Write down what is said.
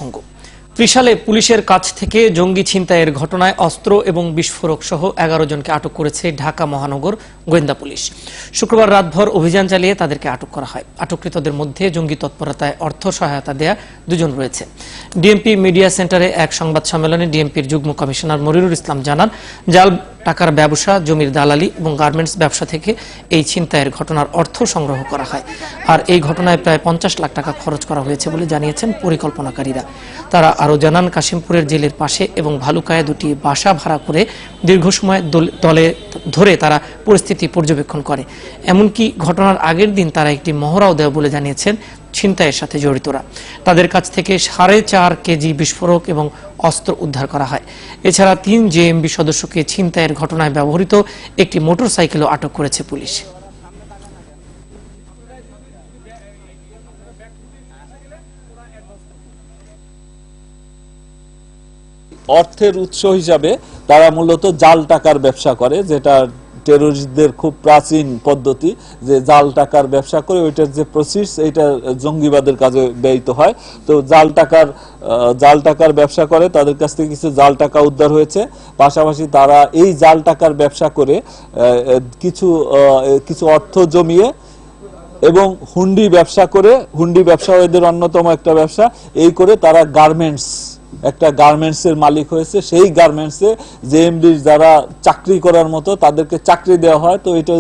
প্রসঙ্গ। ত্রিশালে পুলিশের কাছ থেকে জঙ্গি ছিনতাইয়ের ঘটনায় অস্ত্র এবং বিস্ফোরক সহ 11 জনকে আটক করেছে ঢাকা মহানগর গোয়েন্দা পুলিশ। শুক্রবার রাতভর অভিযান চালিয়ে তাদেরকে আটক করা হয়। আটককৃতদের মধ্যে জঙ্গি তৎপরতায় অর্থ সহায়তা দেয়া 2 জন রয়েছে। ডিএমপি মিডিয়া সেন্টারে এক সংবাদ সম্মেলনে ডিএমপির যুগ্ম কমিশনার মনিরুল ইসলাম জানান, জাল টাকার ব্যবসা, জমির দালালি এবং গার্মেন্টস ব্যবসা থেকে এই ছিনতাইয়ের ঘটনার অর্থ সংগ্রহ করা হয়। আর এই ঘটনায় প্রায় 50 লাখ টাকা খরচ করা হয়েছে বলে জানিয়েছেন পরিকল্পনাকারীরা। তারা আরও জানান, কাশিমপুরের জেলের পাশে এবং ভালুকায় 2টি বাসা ভাড়া করে দীর্ঘ সময় ধরে তারা পরিস্থিতি পর্যবেক্ষণ করে। এমনকি ঘটনার আগের দিন তারা একটি মহড়াও দেয় বলে জানিয়েছেন ছিনতাইয়ের সাথে জড়িতরা। তাদের কাছ থেকে 4.5 কেজি বিস্ফোরক এবং অস্ত্র উদ্ধার করা হয়। এছাড়া 3 জেএমবি সদস্যকে ছিনতাইয়ের ঘটনায় ব্যবহৃত একটি মোটরসাইকেলও আটক করেছে পুলিশ। অর্থের উৎস হিসাবে তারা মূলত জাল টাকার ব্যবসা করে, যেটা টেরোরিস্টদের খুব প্রাচীন পদ্ধতি, যে জাল টাকার ব্যবসা করে ওইটার যে প্রসিডস এটা জঙ্গিবাদের কাজে ব্যয়িত হয়। তো জাল টাকার ব্যবসা করে, তাদের কাছ থেকে কিছু জাল টাকা উদ্ধার হয়েছে। পাশাপাশি তারা এই জাল টাকার ব্যবসা করে কিছু অর্থ জমিয়ে এবং হুন্ডি ব্যবসা করে, হুন্ডি ব্যবসা এদের অন্যতম একটা ব্যবসা, এই করে তারা একটা গার্মেন্টসের মালিক হয়েছে। সেই গার্মেন্টসে জেএমবি যারা চাকরি করার মতো তাদেরকে চাকরি দেওয়া হয়। তো এটা